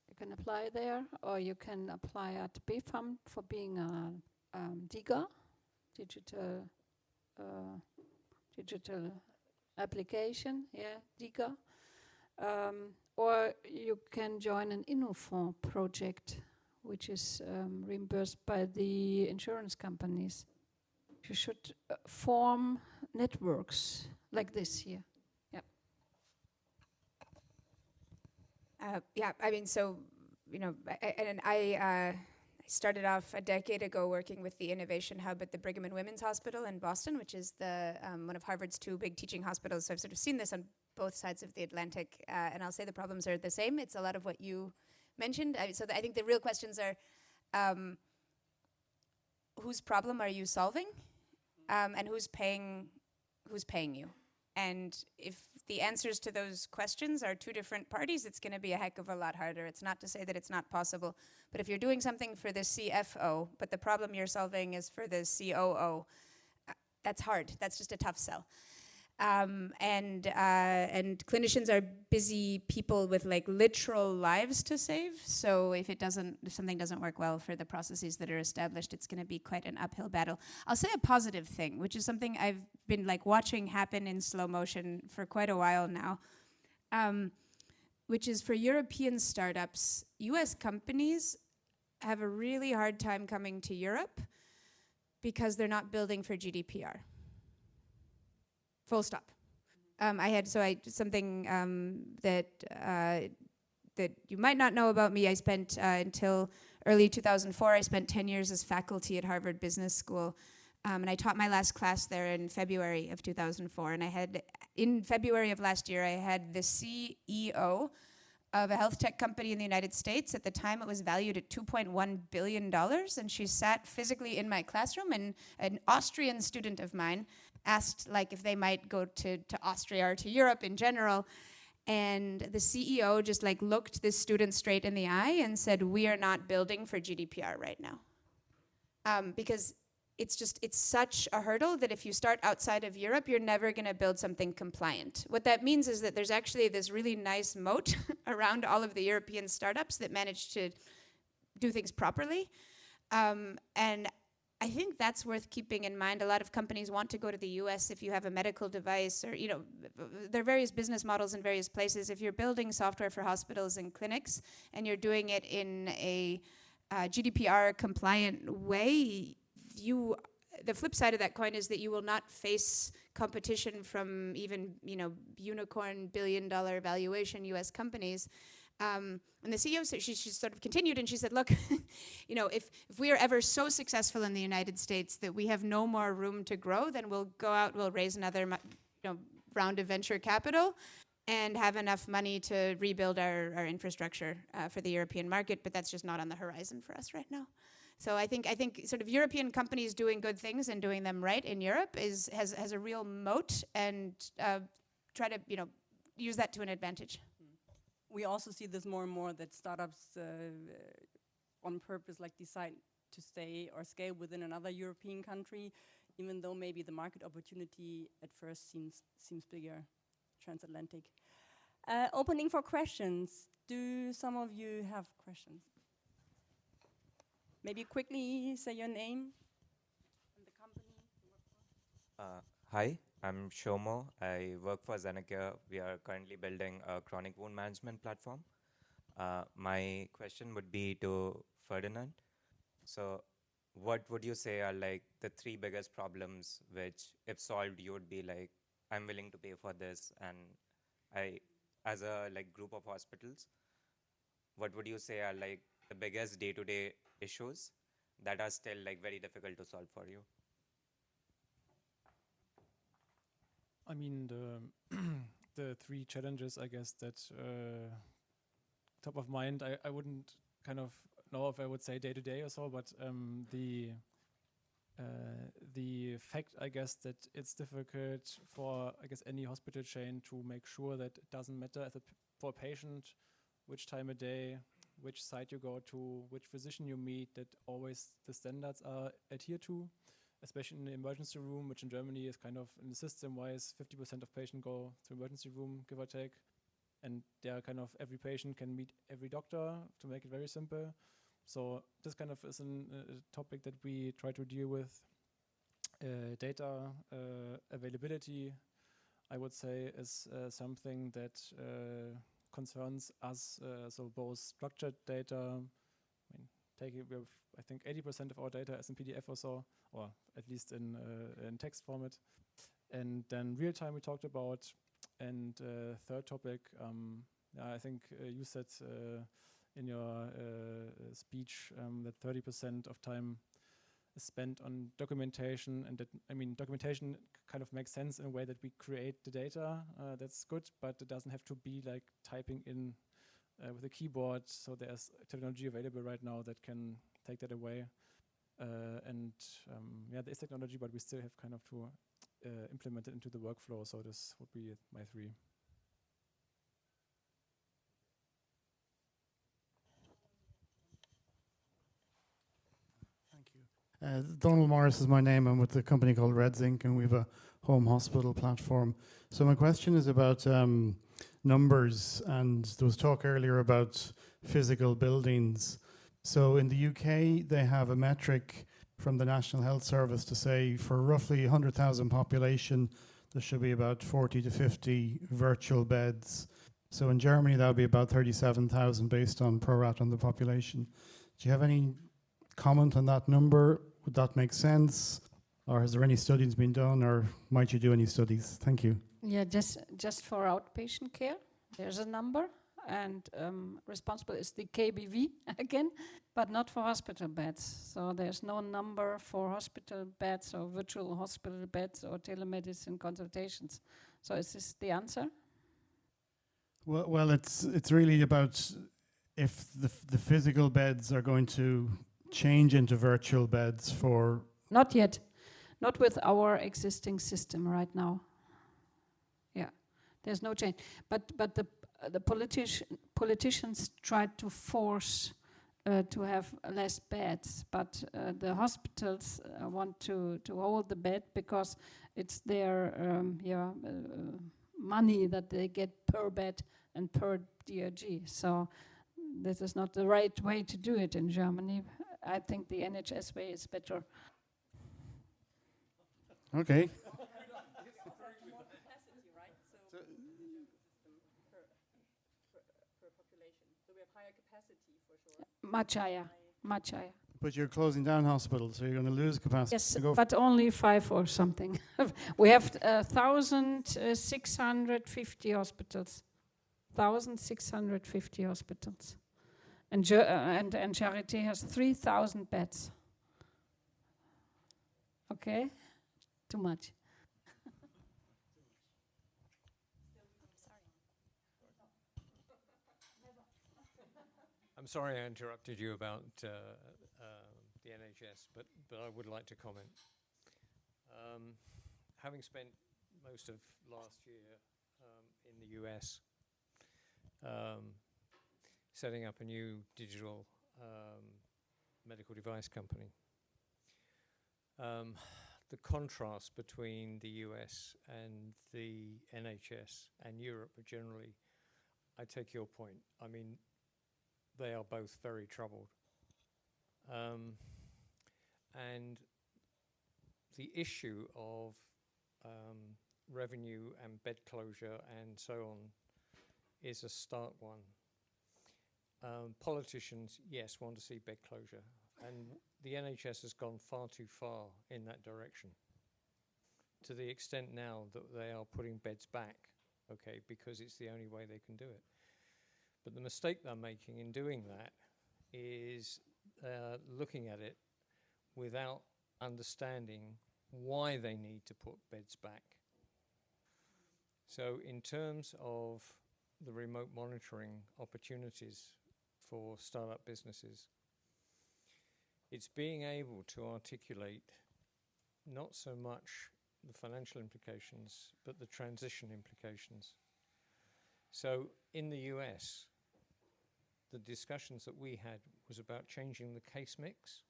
You can apply there, or you can apply at BFAM for being a DIGA, digital application, DIGA. Or you can join an InnoFond project, which is reimbursed by the insurance companies. You should form networks like this here. I mean, so, I started off a decade ago working with the Innovation Hub at the Brigham and Women's Hospital in Boston, which is the one of Harvard's 2 big teaching hospitals. So I've sort of seen this on both sides of the Atlantic, and I'll say the problems are the same. It's a lot of what you mentioned. I think the real questions are, whose problem are you solving, and who's paying you? And if the answers to those questions are 2 different parties, it's going to be a heck of a lot harder. It's not to say that it's not possible, but if you're doing something for the CFO, but the problem you're solving is for the COO, that's hard. That's just a tough sell. And clinicians are busy people with like literal lives to save. So if something doesn't work well for the processes that are established, it's going to be quite an uphill battle. I'll say a positive thing, which is something I've been like watching happen in slow motion for quite a while now, which is for European startups, US companies have a really hard time coming to Europe because they're not building for GDPR. Full stop. Something that you might not know about me. I spent until early 2004. I spent 10 years as faculty at Harvard Business School, and I taught my last class there in February of 2004. And in February of last year, I had the CEO of a health tech company in the United States. At the time, it was valued at $2.1 billion, and she sat physically in my classroom, and an Austrian student of mine asked like if they might go to Austria or to Europe in general, and the CEO just like looked this student straight in the eye and said, "We are not building for GDPR right now," because it's such a hurdle that if you start outside of Europe, you're never going to build something compliant. What that means is that there's actually this really nice moat around all of the European startups that manage to do things properly, and I think that's worth keeping in mind. A lot of companies want to go to the US if you have a medical device, or there are various business models in various places. If you're building software for hospitals and clinics and you're doing it in a GDPR compliant way, the flip side of that coin is that you will not face competition from even, unicorn billion-dollar valuation U.S. companies. And the CEO, she sort of continued and she said, look, if we are ever so successful in the United States that we have no more room to grow, then we'll go out, we'll raise another round of venture capital and have enough money to rebuild our infrastructure for the European market, but that's just not on the horizon for us right now. So I think sort of European companies doing good things and doing them right in Europe has a real moat, and try to use that to an advantage. We also see this more and more, that startups on purpose decide to stay or scale within another European country, even though maybe the market opportunity at first seems bigger, transatlantic. Opening for questions. Do some of you have questions? Maybe quickly say your name and the company you work for. Hi, I'm Shomo. I work for Zenacare. We are currently building a chronic wound management platform. My question would be to Ferdinand. So what would you say are the 3 biggest problems which, if solved, you would be I'm willing to pay for this, and as a group of hospitals, what would you say are the biggest day-to-day issues that are still very difficult to solve for you? I mean, the 3 challenges, I guess, that top of mind, I wouldn't kind of know if I would say day to day or so, but the fact, I guess, that it's difficult for, I guess, any hospital chain to make sure that it doesn't matter for a patient which time of day, which site you go to, which physician you meet, that always the standards are adhered to, especially in the emergency room, which in Germany is kind of, in the system-wise, 50% of patients go to emergency room, give or take. And there kind of every patient can meet every doctor, to make it very simple. So this kind of is a topic that we try to deal with. Data availability, I would say, is something that concerns us. So both structured data, we have, I think, 80% of our data is in PDF or so, or at least in text format. And then real time we talked about. And third topic, I think you said in your speech that 30% of time is spent on documentation, and that, I mean, documentation kind of makes sense in a way that we create the data. That's good, but it doesn't have to be like typing in with a keyboard. So there's technology available right now that can take that away. Yeah, there is technology, but we still have kind of to implement it into the workflow. So this would be my 3. Thank you. Donald Morris is my name. I'm with a company called RedZinc, and we have a home hospital platform. So my question is about numbers, and there was talk earlier about physical buildings. So in the UK, they have a metric from the National Health Service to say for roughly 100,000 population, there should be about 40 to 50 virtual beds. So in Germany, that would be about 37,000 based on pro rata on the population. Do you have any comment on that number? Would that make sense? Or has there any studies been done, or might you do any studies? Thank you. Yeah, just for outpatient care, there's a number, and responsible is the KBV again, but not for hospital beds. So there's no number for hospital beds or virtual hospital beds or telemedicine consultations. So is this the answer? Well, it's really about if the physical beds are going to change into virtual beds for... Not yet. Not with our existing system right now. Yeah, there's no change. But the politicians tried to force to have less beds, but the hospitals want to hold the bed because it's their money that they get per bed and per DRG. So this is not the right way to do it in Germany. I think the NHS way is better. Okay. Much higher, much higher. But you're closing down hospitals, so you're going to lose capacity. Yes, to go but only 5 or something. We have 1,650 hospitals. 1,650 hospitals. And Charité has 3,000 beds. Okay? Too much. I'm sorry I interrupted you about the NHS, but I would like to comment. Having spent most of last year in the US, setting up a new digital medical device company, the contrast between the US and the NHS and Europe generally, I take your point. I mean, they are both very troubled. And the issue of revenue and bed closure and so on is a stark one. Politicians, yes, want to see bed closure, and the NHS has gone far too far in that direction, to the extent now that they are putting beds back, okay, because it's the only way they can do it. But the mistake they're making in doing that is looking at it without understanding why they need to put beds back. So in terms of the remote monitoring opportunities for startup businesses, it's being able to articulate not so much the financial implications, but the transition implications. So in the US, the discussions that we had was about changing the case mix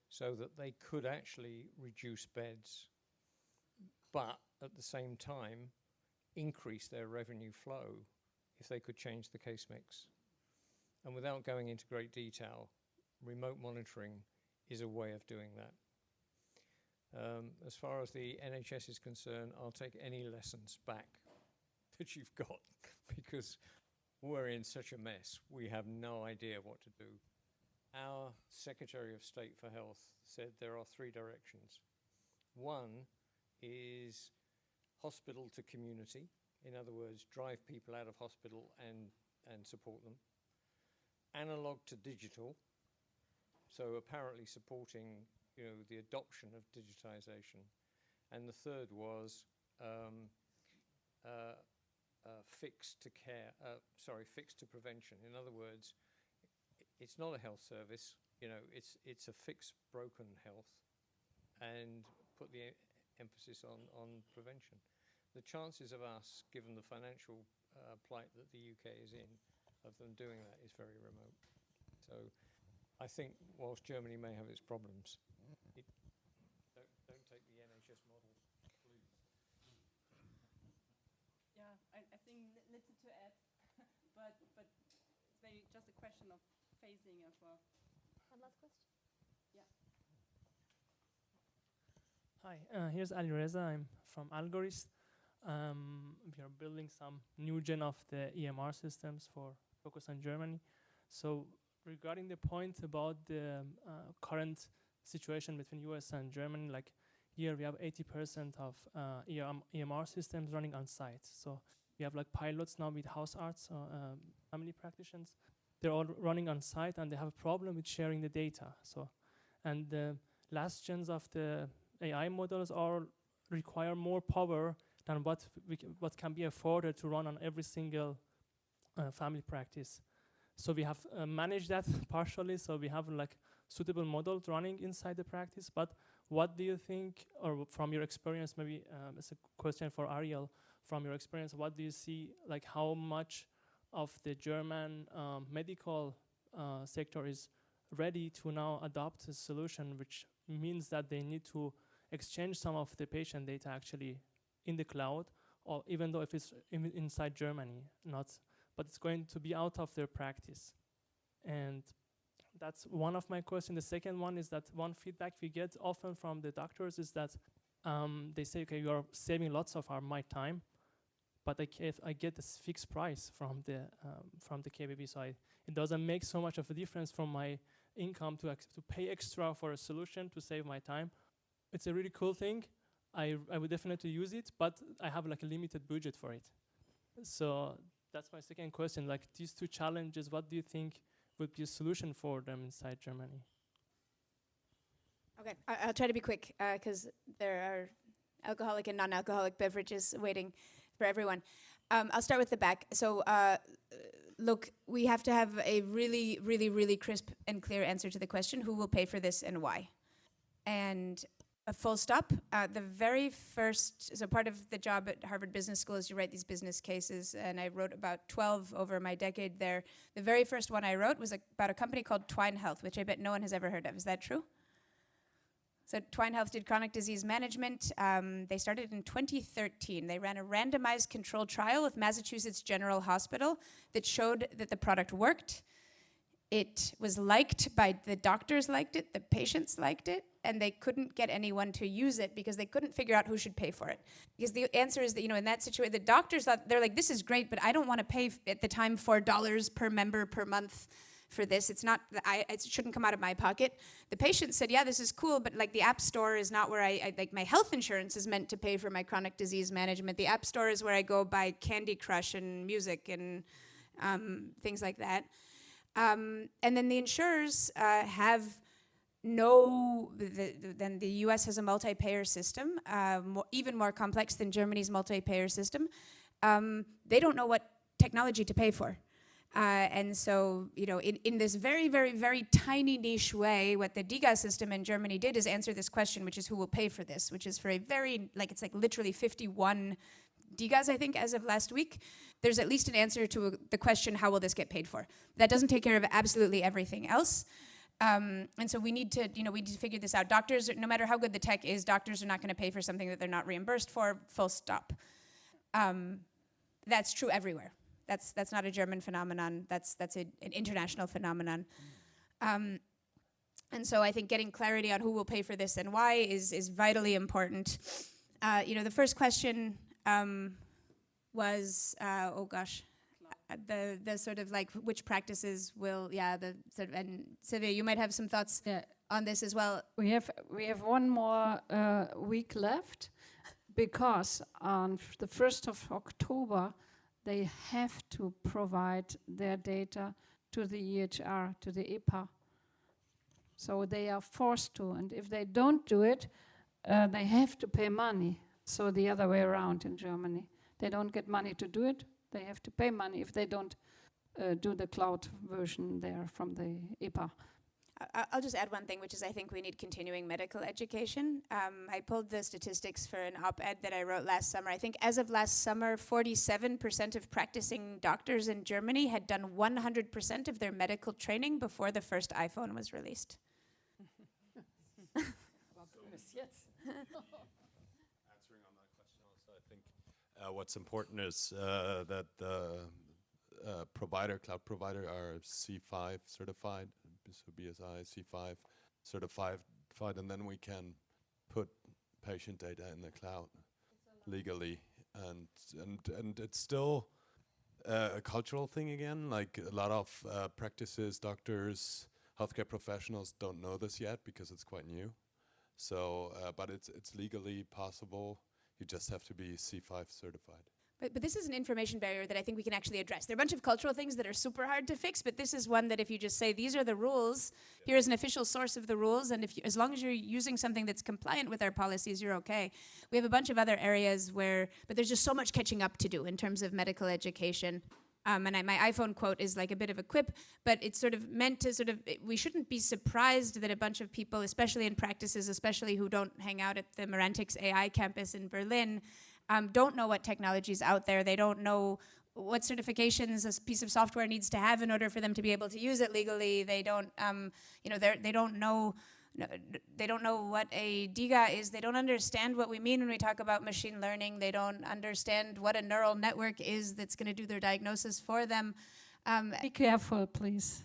so that they could actually reduce beds, but at the same time increase their revenue flow if they could change the case mix. And without going into great detail, remote monitoring is a way of doing that. As far as the NHS is concerned, I'll take any lessons back that you've got, because we're in such a mess. We have no idea what to do. Our Secretary of State for Health said there are 3 directions. One is hospital to community. In other words, drive people out of hospital and support them. Analog to digital. So apparently supporting, you know, the adoption of digitization. And the third was fixed to prevention. In other words, it's not a health service, you know, it's a fix broken health and put the emphasis on prevention. The chances of us, given the financial plight that the UK is in, of them doing that is very remote. So I think whilst Germany may have its problems, don't take the NHS model, please. Yeah, I think little to add, but it's maybe just a question of phasing as well. One last question. Yeah. Hi, here's Ali Reza. I'm from Algorist. We are building some new gen of the EMR systems for focus on Germany. So regarding the point about the current situation between US and Germany, like here we have 80% of EMR systems running on site. So we have like pilots now with house arts, family practitioners. They're all running on site and they have a problem with sharing the data. So, and the last gens of the AI models require more power than what can be afforded to run on every single family practice. So we have managed that partially. So we have like suitable models running inside the practice. But what do you think, or from your experience, maybe it's a question for Ariel, from your experience, what do you see, like how much of the German medical sector is ready to now adopt a solution, which means that they need to exchange some of the patient data actually in the cloud, or even though if it's inside Germany, but it's going to be out of their practice. And that's one of my questions. The second one is that one feedback we get often from the doctors is that they say, okay, you are saving lots of my time, but if I get this fixed price from the KBB, so it doesn't make so much of a difference from my income to pay extra for a solution to save my time. It's a really cool thing. I would definitely use it, but I have like a limited budget for it. So that's my second question. Like these two challenges, what do you think would be a solution for them inside Germany? Okay, I'll try to be quick because there are alcoholic and non-alcoholic beverages waiting for everyone. I'll start with the back. So look, we have to have a really, really, really crisp and clear answer to the question, who will pay for this and why? And a full stop. The very first, so part of the job at Harvard Business School is you write these business cases, and I wrote about 12 over my decade there. The very first one I wrote was about a company called Twine Health, which I bet no one has ever heard of. Is that true? So Twine Health did chronic disease management. They started in 2013. They ran a randomized controlled trial with Massachusetts General Hospital that showed that the product worked. It was liked by the doctors, liked it, the patients liked it, and they couldn't get anyone to use it because they couldn't figure out who should pay for it. Because the answer is that, in that situation, the doctors thought, they're like, this is great, but I don't want to pay at the time $4 per member per month for this. It's not, it shouldn't come out of my pocket. The patient said, yeah, this is cool, but like the App Store is not where I like my health insurance is meant to pay for my chronic disease management. The App Store is where I go buy Candy Crush and music and things like that. And then the insurers have then the US has a multi-payer system, even more complex than Germany's multi-payer system. They don't know what technology to pay for. And so, in this very, very, very tiny niche way, what the DIGA system in Germany did is answer this question, which is who will pay for this, which is for a very, it's like literally 51 DIGAs, I think, as of last week. There's at least an answer to the question, how will this get paid for? That doesn't take care of absolutely everything else. And so we need to figure this out. Doctors, no matter how good the tech is, doctors are not going to pay for something that they're not reimbursed for, full stop. That's true everywhere. That's not a German phenomenon. That's an international phenomenon. And so I think getting clarity on who will pay for this and why is vitally important. The first question was, the sort of like which practices will, and Sylvia, you might have some thoughts on this as well. We have one more week left, because on the 1st of October, they have to provide their data to the EHR, to the EPA. So they are forced to, and if they don't do it, they have to pay money. So the other way around in Germany. They don't get money to do it, they have to pay money if they don't do the cloud version there from the EPA. I'll just add one thing, which is I think we need continuing medical education. I pulled the statistics for an op-ed that I wrote last summer. I think as of last summer, 47% of practicing doctors in Germany had done 100% of their medical training before the first iPhone was released. Answering on that question also, I think what's important is that the cloud provider are C5 certified, so BSI C5 certified, and then we can put patient data in the cloud legally, and it's still a cultural thing again. Like a lot of practices, doctors, healthcare professionals don't know this yet because it's quite new. So, but it's legally possible. You just have to be C5 certified. But this is an information barrier that I think we can actually address. There are a bunch of cultural things that are super hard to fix, but this is one that if you just say, these are the rules, here is an official source of the rules, and as long as you're using something that's compliant with our policies, you're okay. We have a bunch of other areas but there's just so much catching up to do in terms of medical education. And my iPhone quote is like a bit of a quip, but it's sort of meant to we shouldn't be surprised that a bunch of people, especially in practices, especially who don't hang out at the Merantix AI Campus in Berlin, don't know what technology is out there. They don't know what certifications a piece of software needs to have in order for them to be able to use it legally. They don't, they don't know what a DIGA is. They don't understand what we mean when we talk about machine learning. They don't understand what a neural network is that's going to do their diagnosis for them. Be careful, please.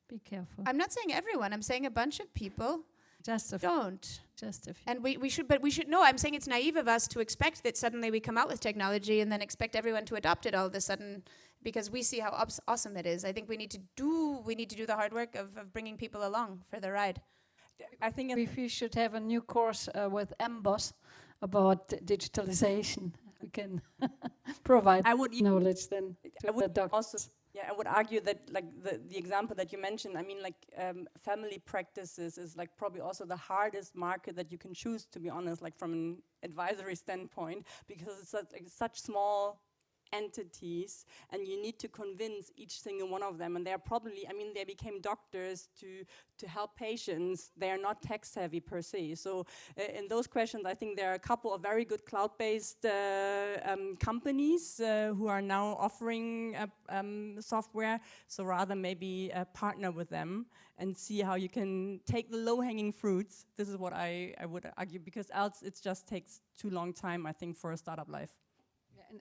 Be careful. I'm not saying everyone. I'm saying a bunch of people. Just a few. Don't. Just a few. And we should know. I'm saying it's naive of us to expect that suddenly we come out with technology and then expect everyone to adopt it all of a sudden because we see how awesome it is. I think we need to do the hard work of bringing people along for the ride. I think We should have a new course with MBOS about digitalization. We can provide knowledge then to the doctors. I would argue that like the example that you mentioned, I mean, like family practices is like probably also the hardest market that you can choose, to be honest, like from an advisory standpoint, because it's such small entities, and you need to convince each single one of them, and they're probably, I mean, they became doctors to help patients. They are not tech savvy per se. So in those questions, I think there are a couple of very good cloud-based companies who are now offering software. So rather maybe partner with them and see how you can take the low-hanging fruits. This is what I would argue, because else it just takes too long time, I think, for a startup life.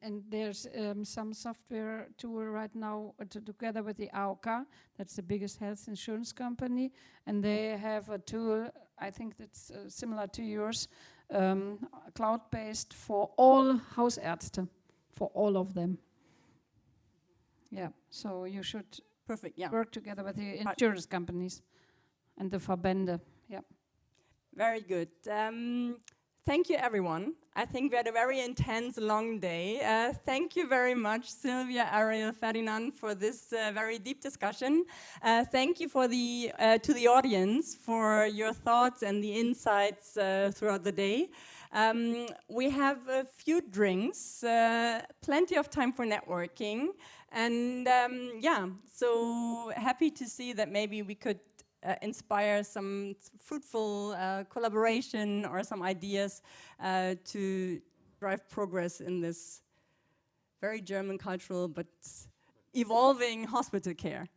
And there's some software tool right now together with the AOK, that's the biggest health insurance company, and they have a tool, I think that's similar to yours, cloud-based for all Hausärzte, for all of them. Yeah, so you should work together with the insurance companies and the Verbände. Yeah. Very good. Thank you, everyone. I think we had a very intense, long day. Thank you very much, Sylvia, Ariel, Ferdinand, for this very deep discussion. Thank you for to the audience for your thoughts and the insights throughout the day. We have a few drinks, plenty of time for networking, and so happy to see that maybe we could inspire some fruitful collaboration or some ideas to drive progress in this very German cultural but evolving hospital care.